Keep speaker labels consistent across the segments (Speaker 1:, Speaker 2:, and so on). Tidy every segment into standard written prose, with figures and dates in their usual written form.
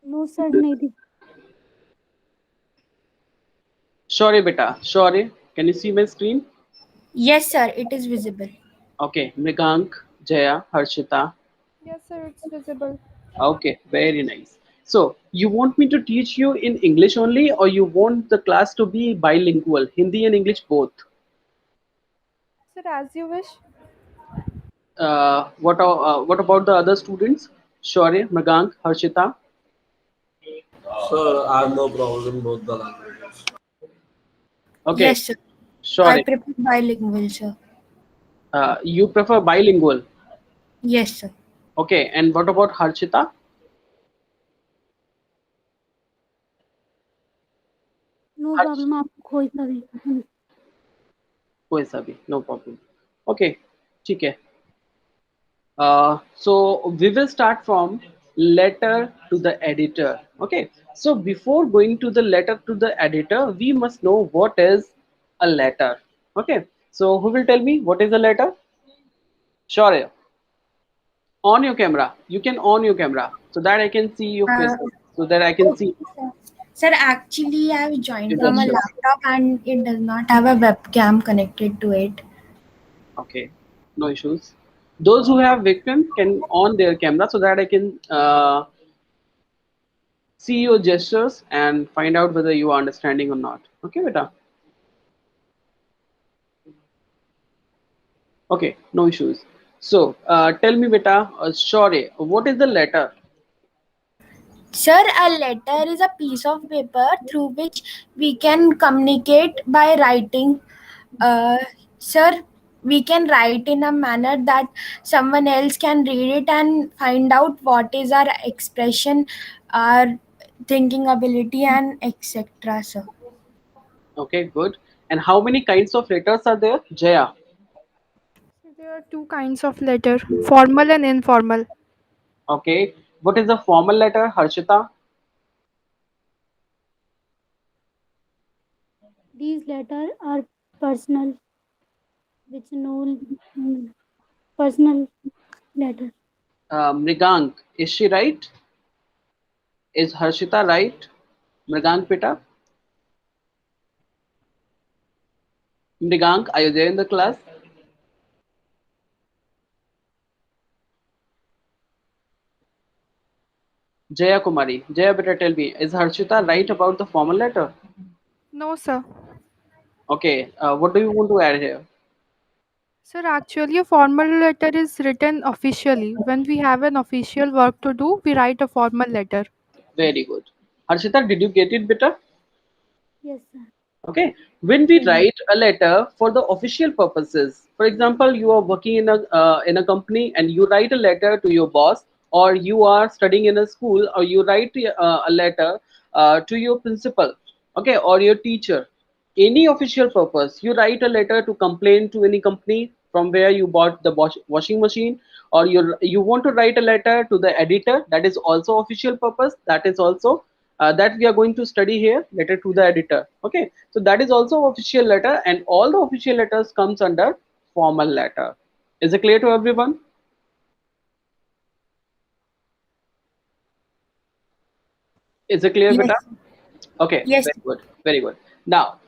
Speaker 1: No sir नहीं दिख।
Speaker 2: Shore beta, Shore, can you see my screen?
Speaker 3: Yes, sir, it is visible.
Speaker 2: Okay, Mrigank, Jaya, Harshita.
Speaker 4: Yes, sir, it's visible.
Speaker 2: Okay, very nice. So, you want me to teach you in English only, or you want the class to be bilingual, Hindi and English both?
Speaker 4: Sir, as you wish.
Speaker 2: What about the other students? Shore, Mrigank, Harshita.
Speaker 5: Sir, I have no problem in both the languages.
Speaker 2: Okay,
Speaker 3: Yes, sir.
Speaker 2: Shore,
Speaker 3: I prefer bilingual, sir.
Speaker 2: you prefer bilingual.
Speaker 3: Yes, sir.
Speaker 2: Okay, and what about Harshita?
Speaker 1: No
Speaker 2: Harsh,
Speaker 1: problem आप कोई सा भी।
Speaker 2: कोई सा भी, no problem. Okay, ठीक है. So we will start from letter to the editor. Okay. So before going to the letter to the editor, we must know what is a letter. Okay. So who will tell me what is a letter? Sure. On your camera. You can on your camera so that I can see your
Speaker 3: Uh,
Speaker 2: faces. So that I can see
Speaker 3: okay, sir. Sir, actually, I have joined
Speaker 2: your
Speaker 3: from a
Speaker 2: gestures.
Speaker 3: laptop and it does not have a webcam connected to it.
Speaker 2: Okay. No issues. Those who have victim can on their camera so that I can see your gestures and find out whether you are understanding or not. Okay, beta. Okay, no issues. So, tell me, beta, Shore, what is the letter?
Speaker 3: Sir, a letter is a piece of paper through which we can communicate by writing. Uh, sir, we can write in a manner that someone else can read it and find out what is our expression, our thinking ability, and etc. Sir.
Speaker 2: Okay, good. And how many kinds of letters are there? Jaya.
Speaker 4: So there are two kinds of letter, formal and informal.
Speaker 2: Okay. What is the formal letter? Harshita.
Speaker 1: These letters are personal, which no personal letter.
Speaker 2: Mrigank. Is she right? Is Harshita right? Mrigank, beta. Mrigank, are you there in the class? Jaya Kumari. Jaya, beta, tell me, is Harshita right about the formal letter?
Speaker 4: No, sir.
Speaker 2: Okay. What do you want to add here?
Speaker 4: Sir, actually, a formal letter is written officially. When we have an official work to do, we write a formal letter.
Speaker 2: Very good. Harshita, did you get it, beta?
Speaker 1: Yes sir.
Speaker 2: Okay, when we write a letter for the official purposes, for example, you are working in a company and you write a letter to your boss, or you are studying in a school, or you write a letter to your principal, okay, or your teacher. Any official purpose, you write a letter to complain to any company from where you bought the washing machine, or you want to write a letter to the editor, that is also official purpose, that is also that we are going to study here, letter to the editor. Okay, so that is also official letter, and all the official letters comes under formal letter. Is it clear to everyone? Is it clear, beta?
Speaker 3: Yes.
Speaker 2: Okay,
Speaker 3: Yes.
Speaker 2: very good, very good. Now,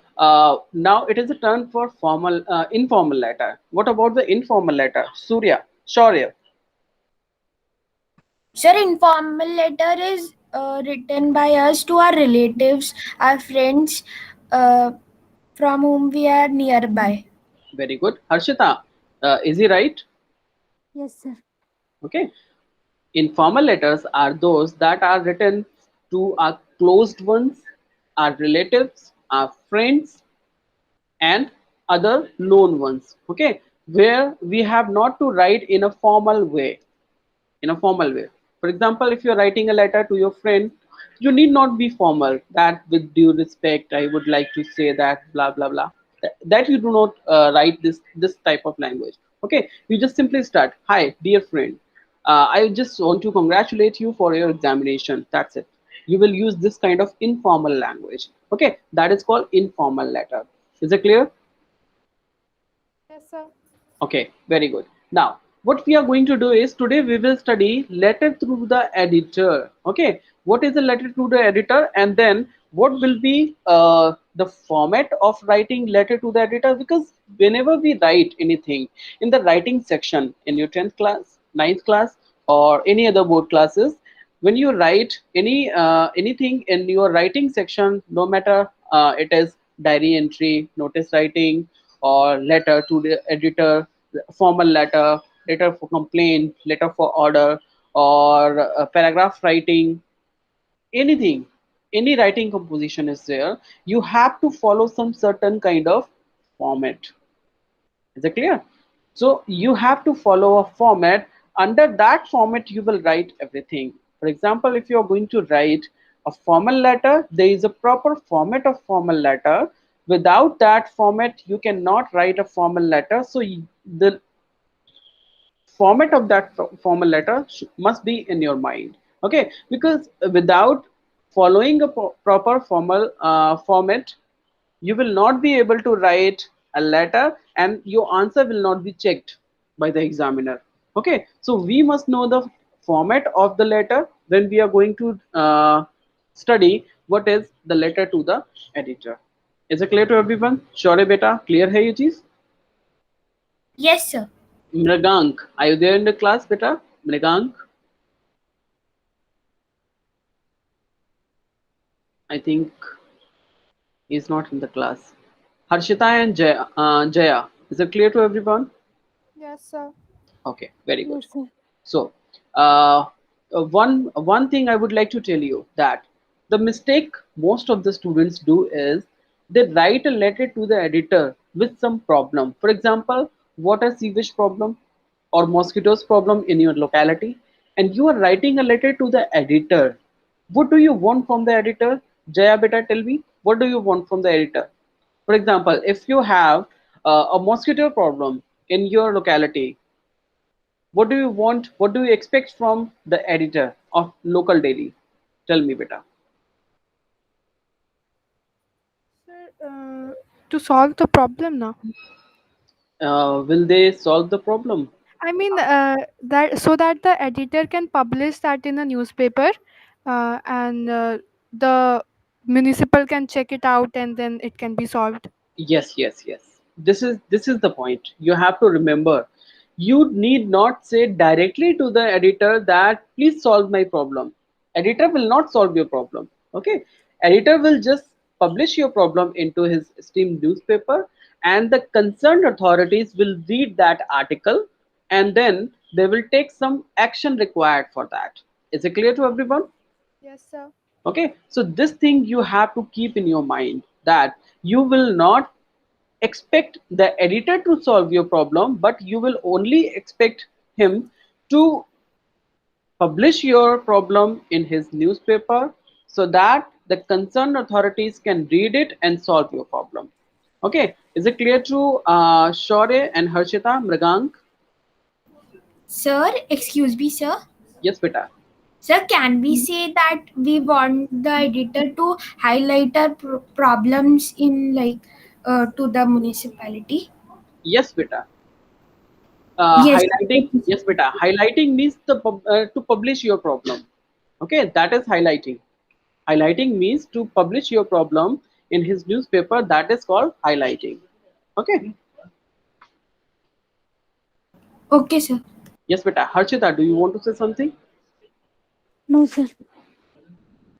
Speaker 2: now it is a turn for formal informal letter. What about the informal letter? Surya, Shaurya.
Speaker 3: Sir, informal letter is written by us to our relatives, our friends, uh, from whom we are nearby.
Speaker 2: Very good. Harshita, is he right?
Speaker 1: Yes sir.
Speaker 2: Okay. Informal letters are those that are written to our closed ones, our relatives, our friends, and other known ones. Okay, where we have not to write in a formal way. In a formal way. For example, if you're writing a letter to your friend, you need not be formal. That with due respect, I would like to say that blah blah blah. That you do not write this type of language. Okay, you just simply start. Hi, dear friend. I just want to congratulate you for your examination. That's it. You will use this kind of informal language. Okay, that is called informal letter. Is it clear?
Speaker 4: Yes, sir.
Speaker 2: Okay, very good. Now, what we are going to do is today we will study letter through the editor. Okay, what is the letter to the editor, and then what will be the format of writing letter to the editor. Because whenever we write anything in the writing section in your 10th class, ninth class, or any other board classes, when you write anything in your writing section, no matter it is diary entry, notice writing, or letter to the editor, formal letter, letter for complaint, letter for order, or paragraph writing, anything, any writing composition is there, you have to follow some certain kind of format. Is it clear? So you have to follow a format. Under that format, you will write everything. For example, if you are going to write a formal letter, there is a proper format of formal letter. Without that format, you cannot write a formal letter. So the format of that formal letter must be in your mind. Okay, because without following a proper formal format, you will not be able to write a letter, and your answer will not be checked by the examiner. Okay, so we must know the format of the letter when we are going to study what is the letter to the editor. Is it clear to everyone? Sure beta, clear hai ye cheez?
Speaker 3: Yes, sir.
Speaker 2: Mrigank, are you there in the class beta? Mrigank, I think he's not in the class. Harshita and Jaya, is it clear to everyone?
Speaker 4: Yes, sir.
Speaker 2: Okay, very good.
Speaker 1: Yes, sir.
Speaker 2: So, one thing I would like to tell you, that the mistake most of the students do is they write a letter to the editor with some problem. For example, water sewage problem or mosquitoes problem in your locality, and you are writing a letter to the editor. What do you want from the editor? Jaya beta, tell me, what do you want from the editor? For example, if you have a mosquito problem in your locality, what do you want? What do you expect from the editor of local daily? Tell me, beta.
Speaker 4: Sir, to solve the problem now.
Speaker 2: Will they solve the problem?
Speaker 4: I mean, that so that the editor can publish that in a newspaper, and the municipal can check it out, and then it can be solved.
Speaker 2: Yes, yes, yes. This is the point. You have to remember. You need not say directly to the editor that please solve my problem. Editor will not solve your problem. Okay. Editor will just publish your problem into his esteemed newspaper, and the concerned authorities will read that article, and then they will take some action required for that. Is it clear to everyone?
Speaker 4: Yes, sir.
Speaker 2: Okay, so this thing you have to keep in your mind, that you will not expect the editor to solve your problem, but you will only expect him to publish your problem in his newspaper, so that the concerned authorities can read it and solve your problem. Okay, is it clear to Shaurya and Harshita, Mrigank?
Speaker 3: Sir, excuse me, sir.
Speaker 2: Yes, beta.
Speaker 3: Sir, can we say that we want the editor to highlight our problems in to the municipality?
Speaker 2: Yes, beta.
Speaker 3: Yes.
Speaker 2: Highlighting, yes beta, highlighting means to publish your problem. Okay, that is highlighting. Highlighting means to publish your problem in his newspaper, that is called highlighting. Okay.
Speaker 3: Okay, sir.
Speaker 2: Yes beta. Harshita, do you want to say something?
Speaker 1: No, sir.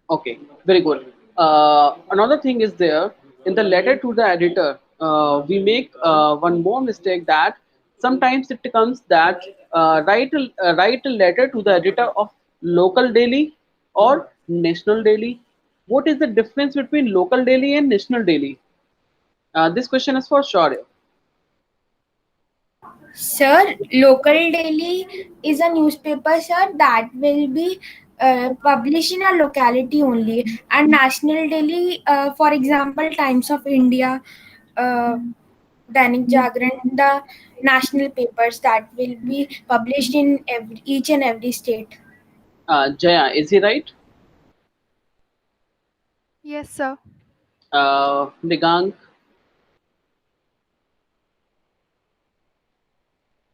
Speaker 2: Okay, very good. Another thing is there, in the letter to the editor, we make one more mistake, that sometimes it comes that write a letter to the editor of local daily or national daily. What is the difference between local daily and national daily? This question is for sure.
Speaker 3: Sir, local daily is a newspaper, sir, that will be published in a locality only. And national daily, for example, Times of India, uh, Dainik Jagran, the national papers that will be published in each and every state.
Speaker 2: Jaya, is he right?
Speaker 4: Yes, sir.
Speaker 2: Nigang,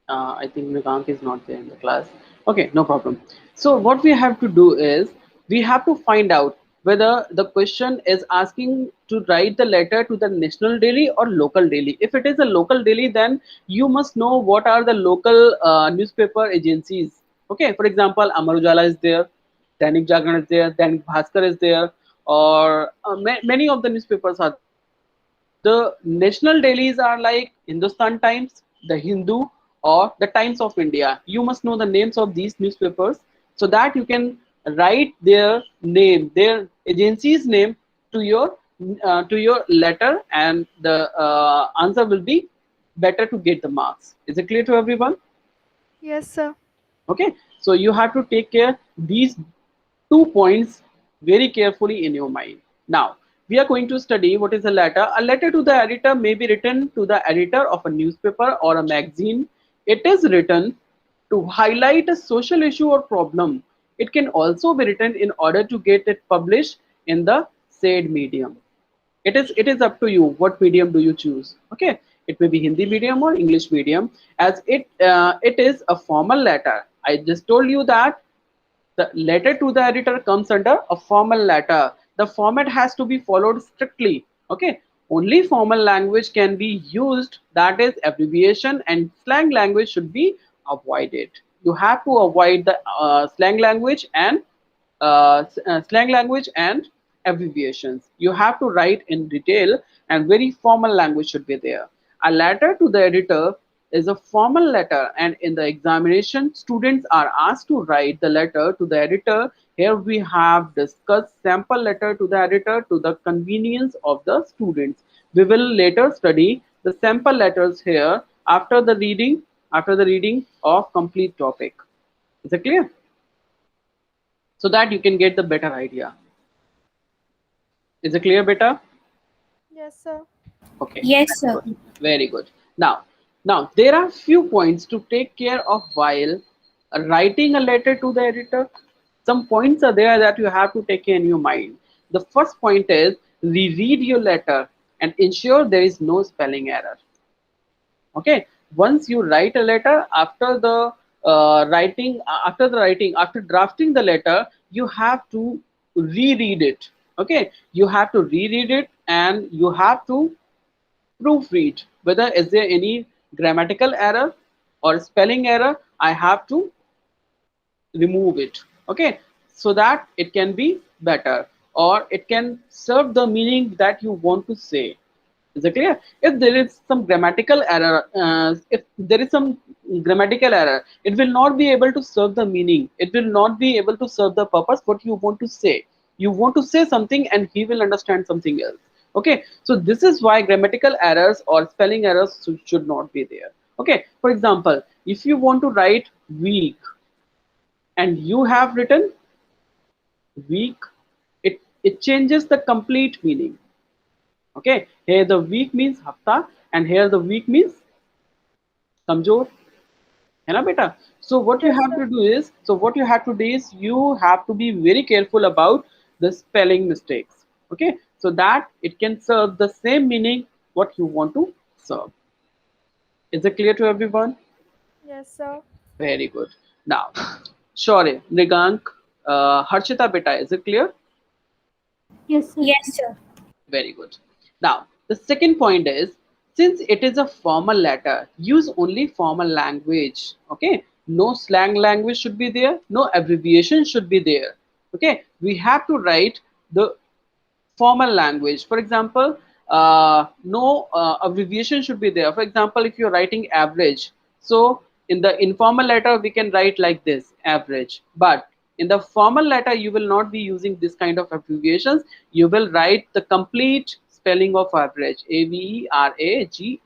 Speaker 2: I think Nigank is not there in the class. Okay, no problem. So what we have to do is we have to find out whether the question is asking to write the letter to the national daily or local daily. If it is a local daily, then you must know what are the local newspaper agencies. Okay, for example, Amar Ujala is there, Dainik Jagran is there, Dainik Bhaskar is there, or many of the newspapers are there. The national dailies are like Hindustan Times, The Hindu, or The Times of India. You must know the names of these newspapers so that you can write their name, their agency's name to your letter, and the answer will be better to get the marks. Is it clear to everyone?
Speaker 4: Yes, sir.
Speaker 2: Okay, so you have to take care these 2 points very carefully in your mind. Now we are going to study what is a letter. A letter to the editor may be written to the editor of a newspaper or a magazine. It is written to highlight a social issue or problem. It can also be written in order to get it published in the said medium. It is up to you what medium do you choose. Okay, it may be Hindi medium or English medium. As it is a formal letter, I just told you that the letter to the editor comes under a formal letter. The format has to be followed strictly. Okay, only formal language can be used, that is abbreviation, and slang language should be avoided. You have to avoid the slang language and abbreviations. You have to write in detail, and very formal language should be there. A letter to the editor is a formal letter, and in the examination, students are asked to write the letter to the editor. Here we have discussed sample letter to the editor to the convenience of the students. We will later study the sample letters here after the reading of complete topic. Is it clear? So that you can get the better idea. Is it clear, beta?
Speaker 4: Yes, sir.
Speaker 2: Okay.
Speaker 3: Yes, sir.
Speaker 2: Very good. Now there are few points to take care of while writing a letter to the editor. Some points are there that you have to take in your mind. The first point is reread your letter and ensure there is no spelling error. Okay, once you write a letter, after drafting the letter, you have to reread it. Okay, you have to reread it, and you have to proofread whether is there any grammatical error or spelling error. I have to remove it. Okay, so that it can be better, or it can serve the meaning that you want to say. Is it clear? If there is some grammatical error, it will not be able to serve the meaning. It will not be able to serve the purpose what you want to say. You want to say something, and he will understand something else. Okay, so this is why grammatical errors or spelling errors should not be there. Okay, for example, if you want to write week and you have written week, it changes the complete meaning. Okay, here the week means hafta, and here the week means kamjor. है ना बेटा? So what you have to do is, you have to be very careful about the spelling mistakes. Okay, so that it can serve the same meaning what you want to serve. Is it clear to everyone?
Speaker 4: Yes, sir.
Speaker 2: Very good. Now, Shaurya, Nigank, Harshita beta, is it clear?
Speaker 1: Yes, sir.
Speaker 3: Yes, sir.
Speaker 2: Very good. Now, the second point is, since it is a formal letter, use only formal language. Okay, no slang language should be there, no abbreviation should be there. Okay, we have to write the formal language. For example, no abbreviation should be there. For example, if you're writing average, so in the informal letter we can write like this, average. But in the formal letter you will not be using this kind of abbreviations. You will write the complete spelling of average, AVERAGE,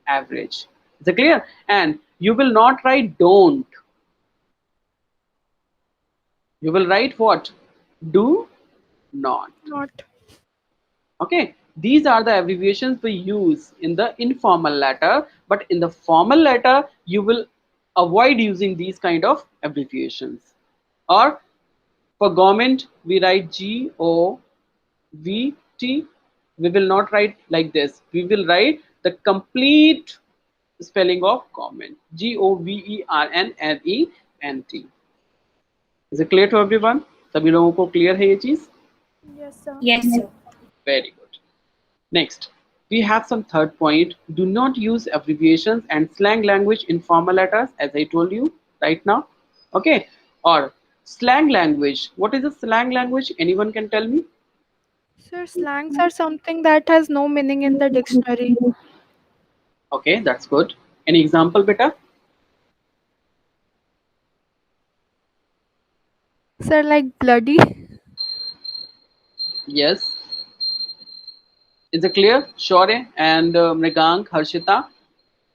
Speaker 2: average. Is it clear? And you will not write don't. You will write what? Do not.
Speaker 4: Not.
Speaker 2: Okay, these are the abbreviations we use in the informal letter, but in the formal letter you will avoid using these kind of abbreviations. Or for government we write GOVT. We will not write like this. We will write the complete spelling of government, GOVERNMENT. Is it clear to everyone? सभी लोगों को clear है ये चीज?
Speaker 4: Yes, sir.
Speaker 3: Yes, sir.
Speaker 2: Very good. Next, we have some third point. Do not use abbreviations and slang language in formal letters, as I told you right now. Okay. Or slang language. What is a slang language? Anyone can tell me?
Speaker 4: Sir, slangs are something that has no meaning in the dictionary.
Speaker 2: Okay, that's good. Any example, beta?
Speaker 4: Sir, like bloody.
Speaker 2: Yes. Is it clear? Shaurya and Mrigank, Harshita.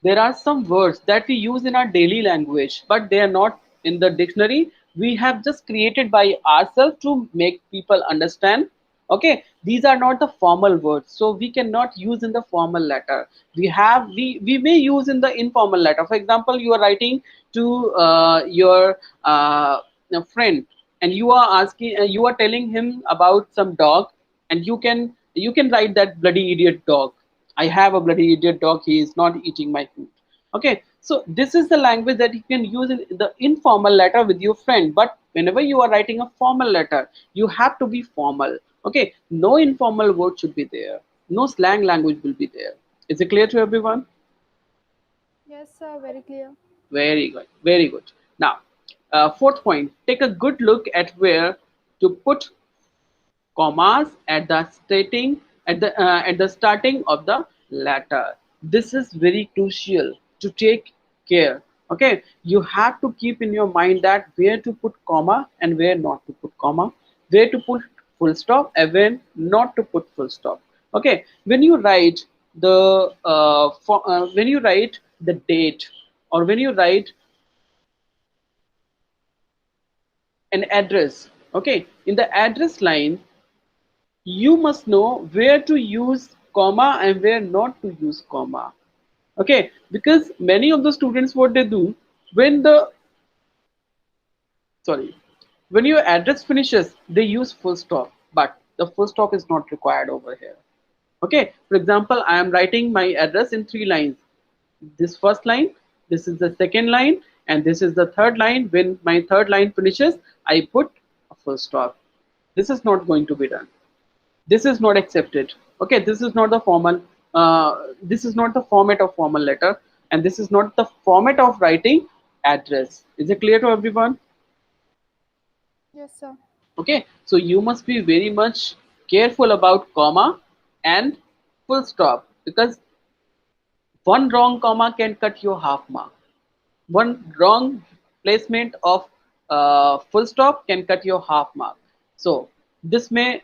Speaker 2: There are some words that we use in our daily language, but they are not in the dictionary. We have just created by ourselves to make people understand. Okay, these are not the formal words, so we cannot use in the formal letter. We may use in the informal letter. For example, you are writing to your friend, and you are asking, you are telling him about some dog, and you can write that bloody idiot dog. I have a bloody idiot dog. He is not eating my food. Okay, so this is the language that you can use in the informal letter with your friend. But whenever you are writing a formal letter, you have to be formal. Okay, no informal word should be there. No slang language will be there. Is it clear to everyone?
Speaker 4: Yes, sir, very clear.
Speaker 2: Very good. Very good. Now, fourth point. Take a good look at where to put commas at the starting of the letter. This is very crucial to take care. Okay, you have to keep in your mind that where to put comma and where not to put comma, where to put full stop and when not to put full stop. Okay, when you write when you write the date, or when you write an address, okay, in the address line you must know where to use comma and where not to use comma. Okay, because many of the students, what they do, when the sorry when your address finishes, they use full stop, but the full stop is not required over here. Okay, for example, I am writing my address in 3 lines. This first line, this is the second line, and this is the third line. When my third line finishes, I put a full stop. This is not going to be done. This is not accepted. Okay, this is not the formal this is not the format of formal letter, and this is not the format of writing address. Is it clear to everyone?
Speaker 4: Yes, sir.
Speaker 2: Okay, so you must be very much careful about comma and full stop, because one wrong comma can cut your half mark. One wrong placement of full stop can cut your half mark. So this may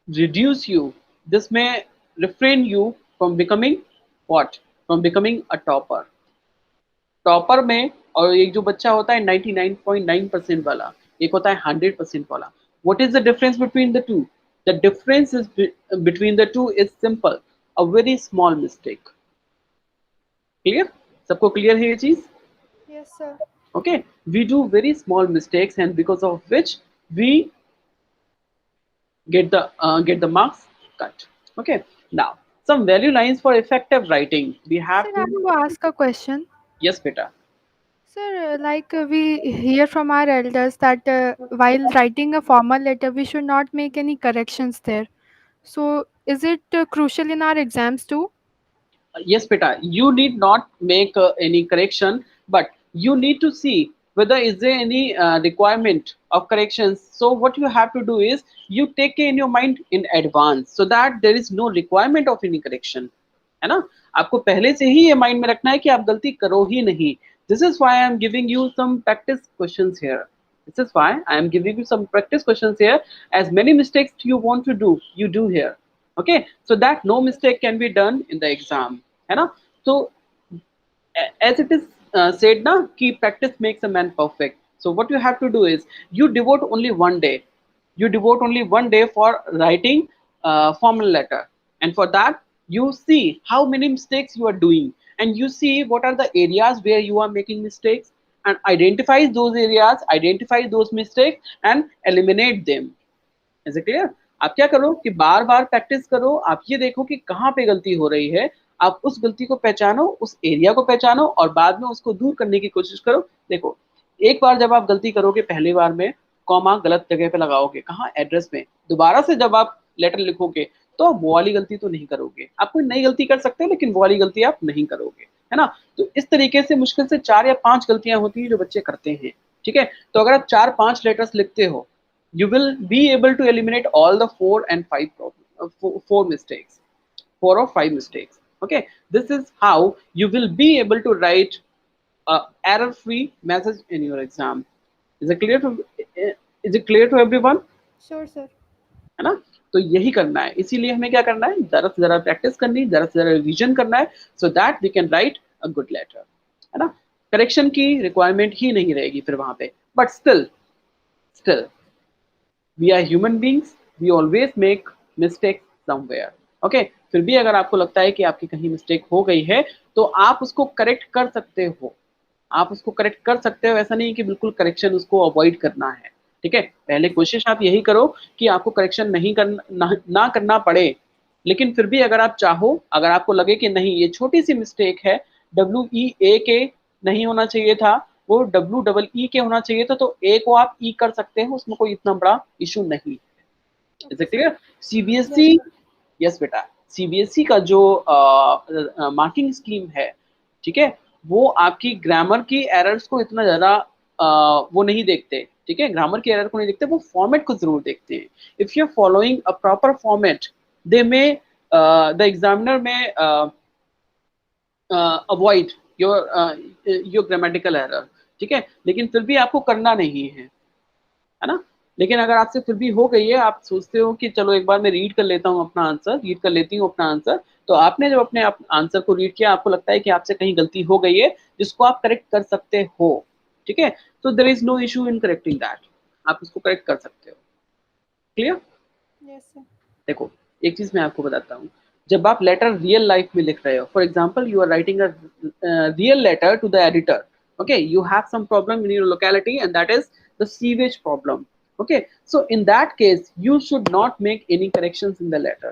Speaker 2: reduce you, this may refrain you from becoming what? From becoming a topper. Topper में, और एक जो बच्चा होता है 99.9% वाला, एक होता है 100% वाला. What is the difference between the two? The difference is between the two is simple, a very small mistake. Clear? सबको clear है ये चीज?
Speaker 4: Yes, sir.
Speaker 2: Okay, we do very small mistakes, and because of which we get the marks cut. Okay, now some value lines for effective writing. We have
Speaker 4: Sir, I
Speaker 2: to.
Speaker 4: want to ask a question.
Speaker 2: Yes, beta.
Speaker 4: Sir, we hear from our elders that while writing a formal letter, we should not make any corrections there. So, is it crucial in our exams too?
Speaker 2: Yes, beta, you need not make any correction, but you need to see whether is there any requirement of corrections. So what you have to do is you take in your mind in advance, so that there is no requirement of any correction. है ना? आपको पहले से ही ये mind में रखना है कि आप गलती करो ही नहीं. This is why I am giving you some practice questions here. This is why I am giving you some practice questions here. As many mistakes you want to do, you do here. Okay, so that no mistake can be done in the exam. है ना? So as it is said na, ki practice makes a man perfect. So what you have to do is you devote only one day. You devote only one day for writing formal letter, and for that you see how many mistakes you are doing, and you see what are the areas where you are making mistakes, and identify those areas, identify those mistakes, and eliminate them. Is it clear? आप क्या करो कि बार बार practice करो, आप ये देखो कि कहाँ पे गलती हो रही है, आप उस गलती को पहचानो, उस एरिया को पहचानो, और बाद में उसको दूर करने की कोशिश करो. देखो, एक बार जब आप गलती करोगे पहली बार में, कॉमा गलत जगह पे लगाओगे, कहाँ, एड्रेस में। दोबारा से जब आप लेटर लिखोगे तो आप वो वाली गलती तो नहीं करोगे। आप कोई नई गलती कर सकते हो लेकिन वो वाली गलती आप नहीं करोगे, है ना। तो इस तरीके से मुश्किल से 4 या 5 गलतियां होती हैं जो बच्चे करते हैं, ठीक है। तो अगर आप 4-5 लेटर्स लिखते हो, you will be able to eliminate all the 4 and 5 four mistakes, 4 or 5 mistakes. Okay, this is how you will be able to write a error free message in your exam. Is it clear to everyone?
Speaker 4: Sure, sir.
Speaker 2: है ना। तो यही करना है, इसीलिए हमें क्या करना है, जरा से जरा प्रैक्टिस करनी, जरा से जरा रिवीजन करना है, so that we can write a good letter, है ना। करेक्शन की रिक्वायरमेंट ही नहीं रहेगी फिर वहां पे, but still we are human beings, we always make mistakes somewhere. Okay, फिर भी अगर आपको लगता है कि आपकी कहीं मिस्टेक हो गई है तो आप उसको करेक्ट कर सकते हो, आप उसको करेक्ट कर सकते हो। ऐसा नहीं कि बिल्कुल करेक्शन उसको अवॉइड करना है, ठीक है। पहले कोशिश आप यही करो कि आपको करेक्शन नहीं करना ना करना पड़े, लेकिन फिर भी अगर आप चाहो, अगर आपको लगे कि नहीं ये छोटी सी मिस्टेक है, WEA नहीं होना चाहिए था, वो WEE के होना चाहिए था, तो ए को आप ई कर सकते हैं, उसमें कोई इतना बड़ा इशू नहीं है। Is it clear? CBSE, yes बेटा, सीबीएसई का जो मार्किंग स्कीम है, ठीक है, वो आपकी ग्रामर की एरर्स को इतना ज्यादा वो नहीं देखते, ठीक है, ग्रामर की एरर को नहीं देखते, वो फॉर्मेट को जरूर देखते हैं। If you are following a proper format, they may the examiner में अवॉइड योर ग्रामेटिकल एरर, ठीक है, लेकिन फिर भी आपको करना नहीं है ना। लेकिन अगर आपसे फिर भी हो गई है, आप सोचते हो कि चलो एक बार मैं रीड कर लेता हूँ अपना आंसर, रीड कर लेती हूँ अपना आंसर, तो आपने जब अपने आंसर को रीड किया, आपको लगता है कि आपसे कहीं गलती हो गई है जिसको आप करेक्ट कर सकते हो, ठीक है, तो there is no issue in correcting that, आप उसको करेक्ट कर सकते हो। क्लियर?
Speaker 4: Yes, sir.
Speaker 2: देखो, एक चीज मैं आपको बताता हूँ, जब आप लेटर रियल लाइफ में लिख रहे हो, for example you are writing a real letter to the editor, okay, you have some problem in your locality and that is the sewage problem, okay, so in that case you should not make any corrections in the letter,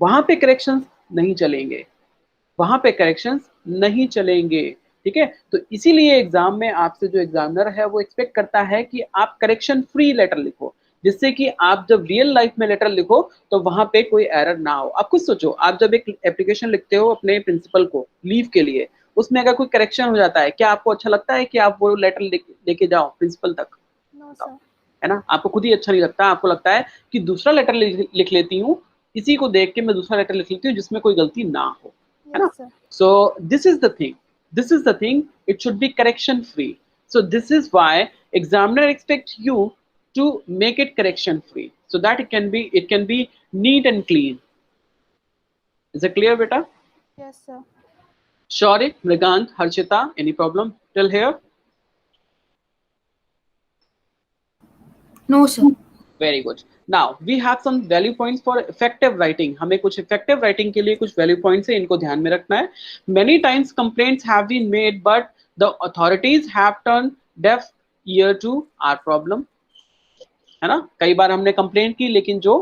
Speaker 2: वहां पे corrections नहीं चलेंगे, वहां पे corrections नहीं चलेंगे, ठीक है। तो इसीलिए एग्जाम में आपसे जो एग्जामिनर है वो एक्सपेक्ट करता है कि आप करेक्शन फ्री लेटर लिखो, जिससे कि आप जब रियल लाइफ में लेटर लिखो तो वहां पे कोई एरर ना हो। आप खुद सोचो, आप जब एक एप्लीकेशन लिखते हो अपने प्रिंसिपल को लीव के लिए, उसमें अगर कोई करेक्शन हो जाता है, क्या आपको अच्छा लगता है कि आप वो लेटर लेके जाओ प्रिंसिपल तक?
Speaker 4: No, sir.
Speaker 2: है ना, आपको खुद ही अच्छा नहीं लगता, आपको लगता है कि दूसरा लेटर लिख लेती हूँ, इसी को देख के मैं दूसरा लेटर लिख लेती हूँ जिसमें कोई गलती ना हो, है ना।
Speaker 4: Yes, sir.
Speaker 2: So this is the thing, it should be correction free, so this is why examiner expects you to make it correction free so that it can be neat and clean. Is it clear, beta?
Speaker 4: Yes, sir.
Speaker 2: Shaurik, Mrigant, Harshita, any problem till here?
Speaker 3: No, sir.
Speaker 2: Very good. Now we have some value points for effective writing. हमें कुछ effective writing के लिए कुछ value points है, इनको ध्यान में रखना है। Many times complaints have been made, but the authorities have turned deaf ear to our problem. है ना, कई बार हमने कंप्लेंट की लेकिन जो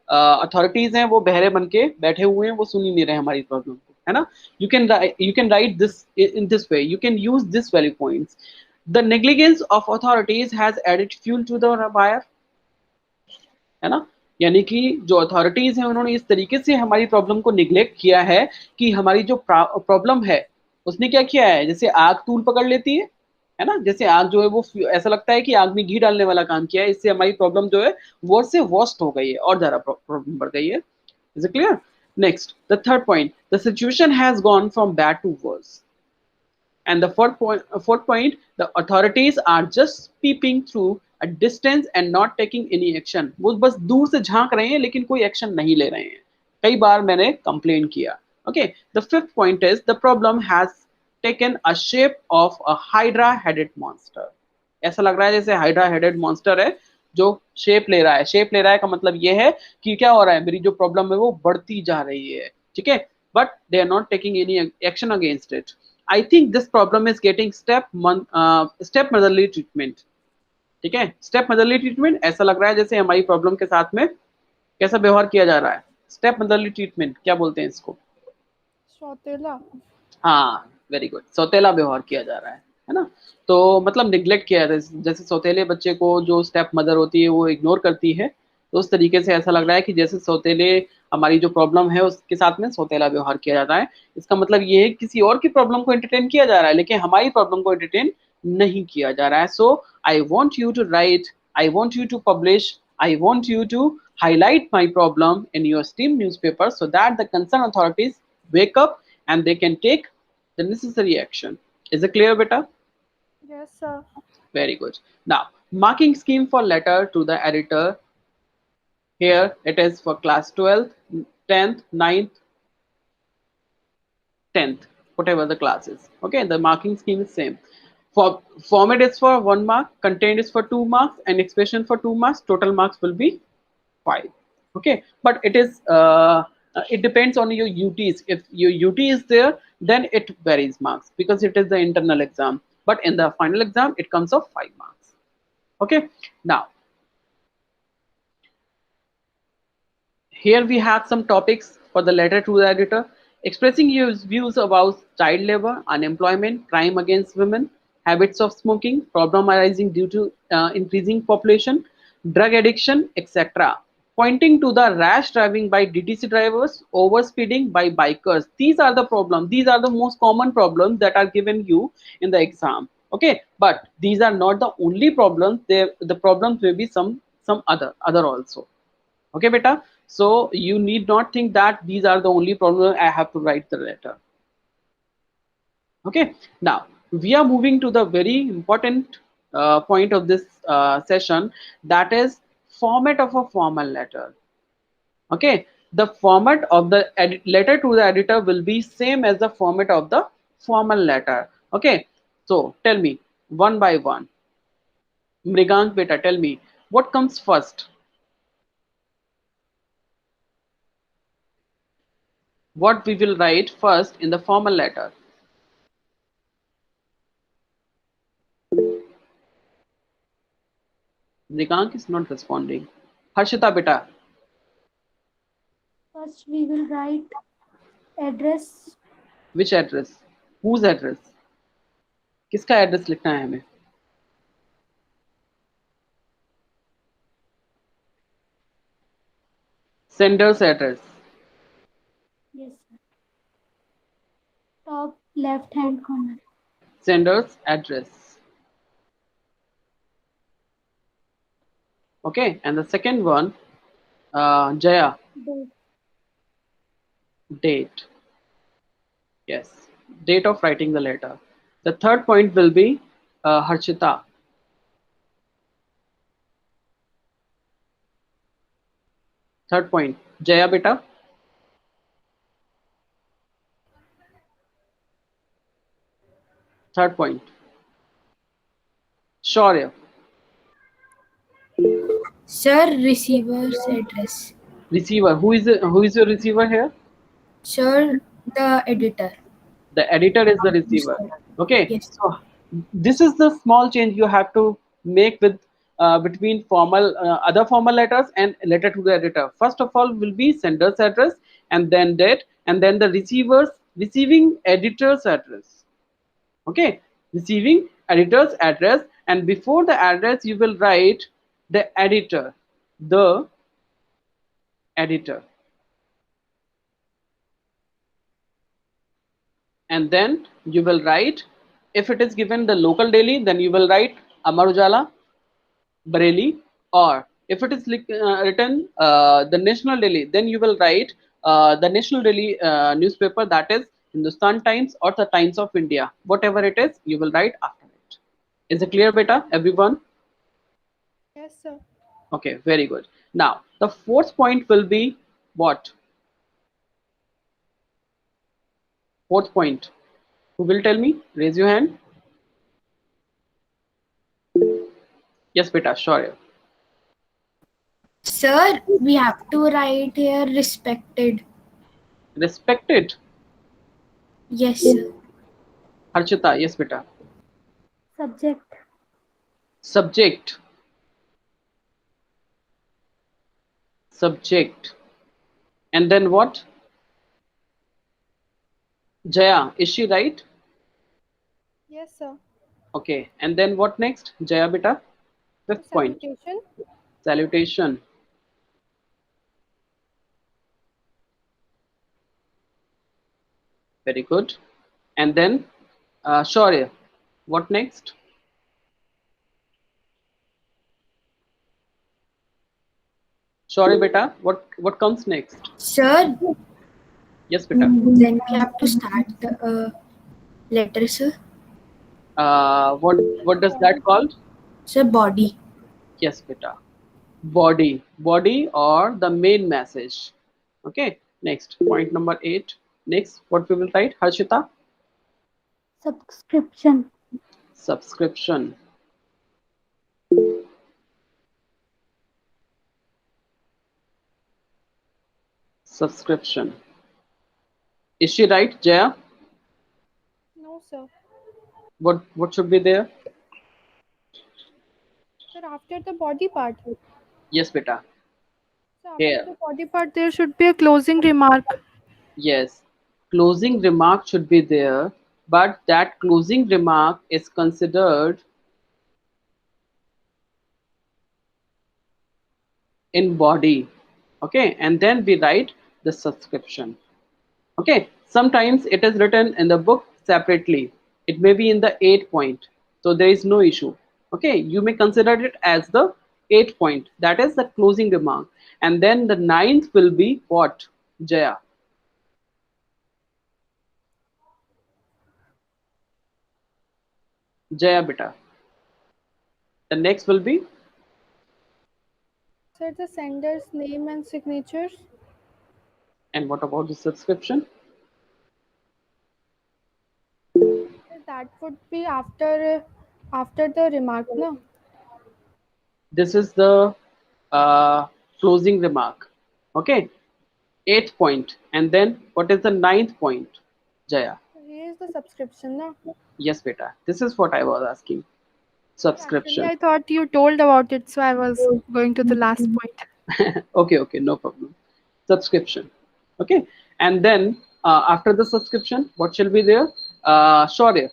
Speaker 2: अथॉरिटीज हैं वो बहरे बन के बैठे हुए हैं, वो सुन ही नहीं रहे हमारी प्रॉब्लम को, है ना। You can write this in this way, you can use this value points. The negligence of authorities has added fuel to the fire, है ना, यानी कि जो अथॉरिटीज हैं उन्होंने इस तरीके से हमारी प्रॉब्लम को निग्लेक्ट किया है कि हमारी जो प्रॉब्लम है उसने क्या किया है, जैसे आग तूल पकड़ लेती है ना, जैसे आग जो है वो ऐसा लगता है कि आग में घी डालने वाला काम किया है, इससे हमारी प्रॉब्लम जो है वर्स्ट से वर्स्ट हो गई है और ज्यादा प्रॉब्लम बढ़ गई है। Is it clear? Next, the third point, the situation has gone from bad to worse. And the fourth point, the authorities are just peeping through a distance and not taking any action. वो बस दूर से झांक रहे हैं लेकिन कोई action नहीं ले रहे हैं। कई बार मैंने कंप्लेन किया। Okay, the fifth point is the problem has taken a shape of a hydra-headed monster. ऐसा लग रहा है जैसे hydra-headed monster है जो शेप ले रहा है। शेप ले रहा है का मतलब ये है कि क्या हो रहा है, मेरी जो प्रॉब्लम है वो बढ़ती जा रही है, ठीक है, but they are not taking any action against it. I think this problem is getting step motherly treatment, ठीक है, step motherly treatment। ऐसा लग रहा है जैसे हमारी प्रॉब्लम के साथ में कैसा व्यवहार किया जा रहा है। step motherly treatment क्या बोलते हैं इसको?
Speaker 4: Sotela.
Speaker 2: हाँ, वेरी गुड, सौतेला व्यवहार किया जा रहा है। है ना। तो मतलब निग्लेक्ट किया है, जैसे सौतेले बच्चे को जो स्टेप मदर होती है वो इग्नोर करती है, तो उस तरीके से ऐसा लग रहा है कि जैसे सौतेले हमारी जो प्रॉब्लम है उसके साथ में सौतेला व्यवहार किया जाता है। इसका मतलब ये है किसी और की प्रॉब्लम को एंटरटेन किया जा रहा है लेकिन हमारी प्रॉब्लम को एंटरटेन नहीं किया जा रहा है। So I want you to write, I want you to publish, I want you to highlight my problem in your STEAM newspaper so that the concerned authorities wake up and they can take the necessary action. Is it clear, beta?
Speaker 4: Yes, sir.
Speaker 2: Very good. Now, marking scheme for letter to the editor. Here it is for class 12th, 10th, 9th, 10th, whatever the class is. Okay, the marking scheme is same. For format is for 1 mark, content is for 2 marks, and expression for 2 marks. Total marks will be 5. Okay, but it is it depends on your UTs. If your UT is there, then it varies marks because it is the internal exam, but in the final exam it comes of 5 marks. Okay, now here we have some topics for the letter to the editor. Expressing your views about child labor, unemployment, crime against women, habits of smoking, problem arising due to increasing population, drug addiction, etc. Pointing to the rash driving by DTC drivers, overspeeding by bikers. These are the problems. These are the most common problems that are given you in the exam. Okay, but these are not the only problems. The problems may be some other also. Okay, beta. So you need not think that these are the only problems I have to write the letter. Okay, now we are moving to the very important point of this session, that is format of a formal letter. Okay, the format of the letter to the editor will be same as the format of the formal letter. Okay, so tell me one by one. Mrigank, beta, tell me what comes first. What we will write first in the formal letter? Nikank is not responding. Harshita, beta.
Speaker 1: First, we will write address.
Speaker 2: Which address? Whose address? किसका address लिखना है हमें? Sender's address.
Speaker 1: Yes, sir. Top left hand corner.
Speaker 2: Sender's address. Okay, and the second one, Jaya,
Speaker 1: Date.
Speaker 2: date. Yes, date of writing the letter. The third point will be Harshita. Third point, Jaya, beta. Third point, Shaurya.
Speaker 3: Sir, receiver's address.
Speaker 2: Receiver. Who is your receiver here?
Speaker 3: Sir, the editor.
Speaker 2: The editor is the receiver. Okay,
Speaker 3: Yes.
Speaker 2: so this is the small change you have to make with between formal other formal letters and letter to the editor. First of all will be sender's address, and then date, and then the receiving editor's address. Okay, receiving editor's address, and before the address you will write the editor, the editor, and then you will write, if it is given the local daily, then you will write Amar Ujala, Bareilly, or if it is written the national daily, then you will write the national daily newspaper, that is Hindustan Times or the Times of India, whatever it is you will write after it. Is it clear, beta, everyone?
Speaker 4: Yes, sir.
Speaker 2: Okay, very good. Now the fourth point will be what? Fourth point, who will tell me? Raise your hand. Yes, beta, sure.
Speaker 3: Sir, we have to write here respected.
Speaker 2: Respected.
Speaker 3: Yes, sir.
Speaker 2: Harshita, yes, beta.
Speaker 1: Subject.
Speaker 2: Subject. Subject. And then what? Jaya, is she right?
Speaker 4: Yes, sir.
Speaker 2: Okay, and then what next, Jaya beta? Fifth point,
Speaker 4: Salutation.
Speaker 2: salutation. Very good. And then, Shaurya, what next? Shaurya beta, what comes next?
Speaker 3: Sir,
Speaker 2: Yes, beta.
Speaker 3: then we have to start the letter, sir.
Speaker 2: What does that called?
Speaker 3: Sir, body.
Speaker 2: Yes, beta. Body or the main message. Okay. Next, point number 8. Next, what we will write, Harshita?
Speaker 1: Subscription.
Speaker 2: Subscription. Subscription. Is she right, Jaya?
Speaker 4: No, sir.
Speaker 2: What should be there?
Speaker 4: Sir, after the body part.
Speaker 2: Yes, beta.
Speaker 4: So after
Speaker 2: Here.
Speaker 4: the body part, there should be a closing remark.
Speaker 2: Yes. Closing remark should be there, but that closing remark is considered in body. Okay, and then we write the subscription. Okay, sometimes it is written in the book separately. It may be in the 8 point, so there is no issue. Okay, you may consider it as the 8 point, that is the closing remark. And then the ninth will be what, Jaya? Jaya beta. The next will be,
Speaker 4: Sir, the sender's name and signatures.
Speaker 2: and what about the subscription?
Speaker 4: Sir, that would be after the remark, no?
Speaker 2: This is the closing remark. Okay, 8th point. And then what is the ninth point, Jaya?
Speaker 4: Here is the subscription, no?
Speaker 2: Yes, beta. This is what I was asking.
Speaker 4: Actually,
Speaker 2: Subscription.
Speaker 4: I thought you told about it, so I was going to the last point.
Speaker 2: Okay, no problem. Subscription. Okay, and then after the subscription, what shall be there? Shaurya,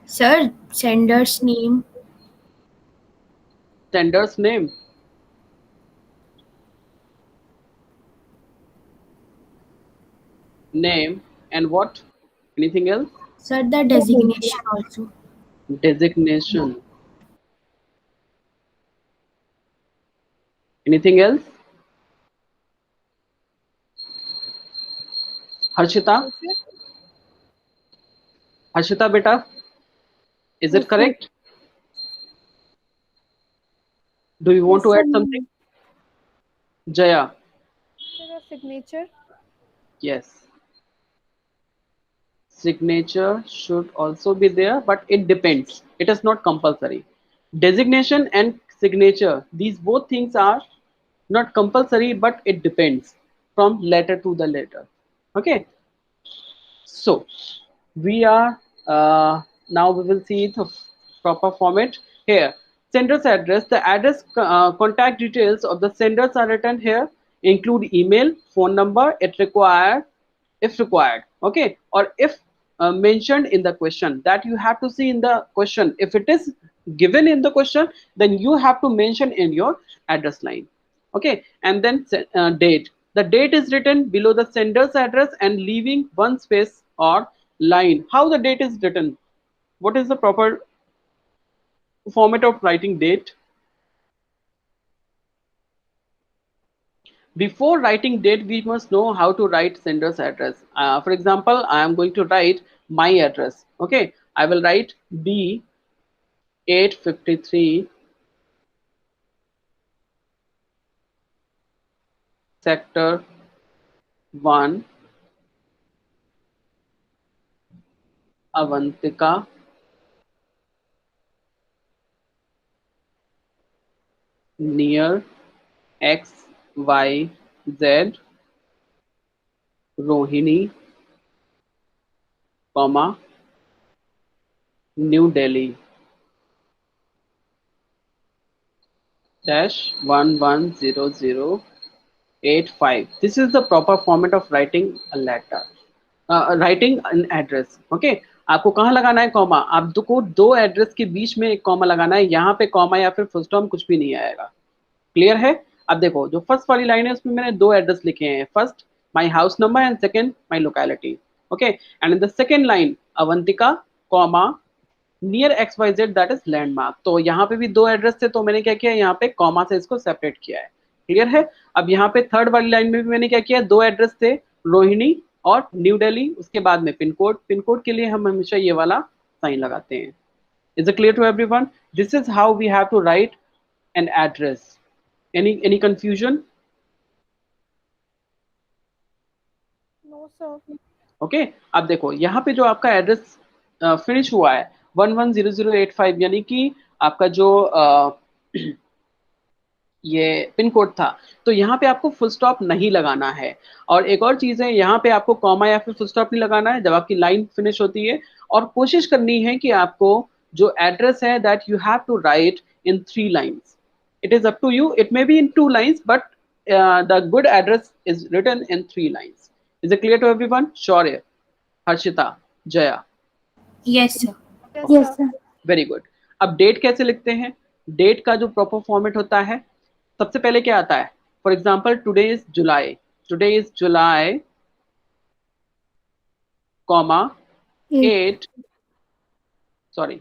Speaker 3: Sir, sender's name.
Speaker 2: sender's name. Name and what? Anything else?
Speaker 3: Sir, the designation also.
Speaker 2: Designation. Anything else? Harshita? Harshita beta, is it correct? Do you want to add something? Jaya?
Speaker 4: Sir, a signature.
Speaker 2: Yes. Signature should also be there, but it depends. It is not compulsory. Designation and signature, these both things are not compulsory, but it depends from letter to the letter. Okay. So we are now we will see the proper format here. Sender's address. The address contact details of the senders are written here. Include email, phone number, it required, if required. Okay, or if mentioned in the question, that you have to see in the question. If it is given in the question, then you have to mention in your address line. Okay, and then date. The date is written below the sender's address and leaving one space or line. How the date is written? What is the proper format of writing date? Before writing date, we must know how to write sender's address. For example, I am going to write my address. Okay, I will write B 853 sector 1 Avantika near XYZ Rohini, comma New Delhi dash 110085. This is the proper format of writing a letter, writing an address. Okay, आपको कहाँ लगाना है comma, आपको दो address के बीच में एक comma लगाना है, यहाँ पे कॉमा या फिर फुल स्टॉप कुछ भी नहीं आएगा। क्लियर है? अब देखो जो फर्स्ट वाली लाइन है उसमें मैंने दो एड्रेस लिखे हैं, first my house number and second my locality. Okay, and in the second line Avantika comma near XYZ that is landmark. तो यहाँ पे भी दो एड्रेस थे तो मैंने क्या किया, यहाँ पे कॉमा से इसको सेपरेट किया है। क्लियर है? अब यहाँ पे थर्ड वाली लाइन में भी मैंने क्या किया, दो एड्रेस थे रोहिणी और न्यू दिल्ली, उसके बाद में पिन कोड। पिन कोड के लिए हम हमेशा ये वाला साइन लगाते हैं। Is it clear to everyone? This is how we have to write an address. any confusion?
Speaker 4: No, sir.
Speaker 2: Okay, अब देखो यहाँ पे जो आपका एड्रेस फिनिश हुआ है 110085, यानी कि आपका जो ये पिन कोड था, तो यहाँ पे आपको फुल स्टॉप नहीं लगाना है। और एक और चीज है, यहाँ पे आपको कॉमा या फिर फुल स्टॉप नहीं लगाना है जब आपकी लाइन फिनिश होती है। और कोशिश करनी है कि आपको जो एड्रेस है that you have to write in 3 lines. It is up to you. It may be in 2 lines, but the good address is written in 3 lines. Is it clear to everyone? Shaurya, Harshita, Jaya.
Speaker 3: Yes, sir.
Speaker 4: Yes,
Speaker 1: Yes,
Speaker 4: sir.
Speaker 1: sir.
Speaker 2: Very good. अब date कैसे लिखते हैं? Date का जो proper format होता है, सबसे पहले क्या आता है? For example today is July, today is July comma 8, sorry,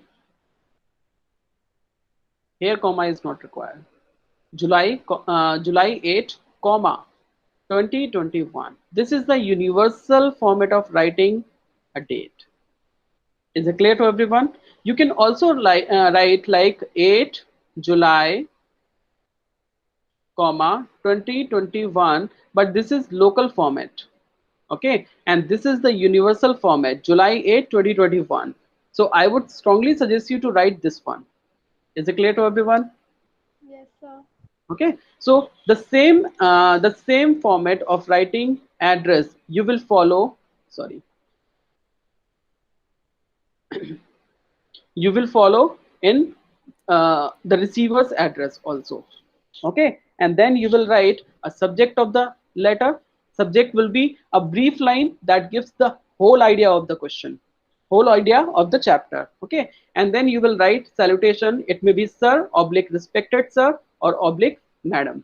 Speaker 2: here comma is not required. July 8, comma 2021. This is the universal format of writing a date. Is it clear to everyone? You can also write like 8 July, comma 2021, but this is local format. Okay, and this is the universal format, July 8, 2021. So I would strongly suggest you to write this one. Is it clear to everyone?
Speaker 4: Yes, sir.
Speaker 2: Okay, so the same format of writing address you will follow, sorry, you will follow in the receiver's address also. Okay, and then you will write a subject of the letter. Subject will be a brief line that gives the whole idea of the question, whole idea of the chapter. Okay, and then you will write salutation. It may be sir oblique respected sir or oblique madam.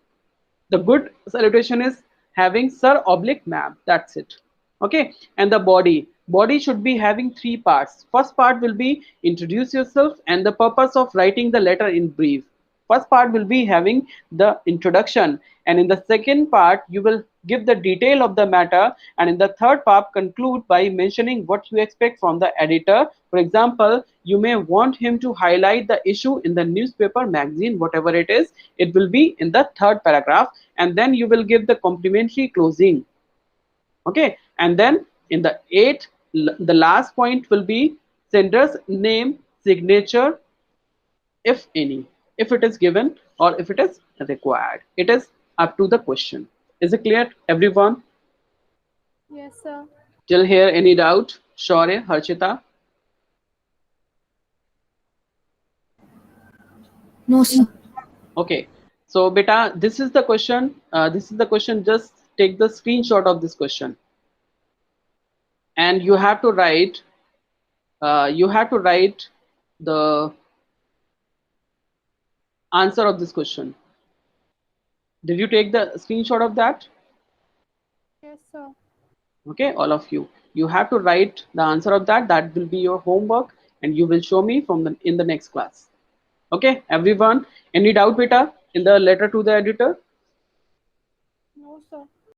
Speaker 2: The good salutation is having sir oblique ma'am, that's it. Okay, and the body should be having 3 parts. First part will be introduce yourself and the purpose of writing the letter in brief. First part will be having the introduction, and in the second part you will give the detail of the matter, and in the third part conclude by mentioning what you expect from the editor. For example, you may want him to highlight the issue in the newspaper, magazine, whatever it is, it will be in the third paragraph, and then you will give the complimentary closing. Okay, and then in the 8th, the last point will be sender's name, signature, if any, if it is given or if it is required. It is up to the question. Is it clear everyone?
Speaker 4: Yes, sir.
Speaker 2: Till here any doubt? Shaurya, Harshita?
Speaker 3: No, sir.
Speaker 2: Okay, so beta, this is the question, just take the screenshot of this question and you have to write the answer of this question. Did you take the screenshot of that?
Speaker 4: Yes, sir.
Speaker 2: Okay, all of you, you have to write the answer of that. That will be your homework and you will show me in the next class. Okay, everyone, any doubt beta in the letter to the editor?
Speaker 4: No, sir.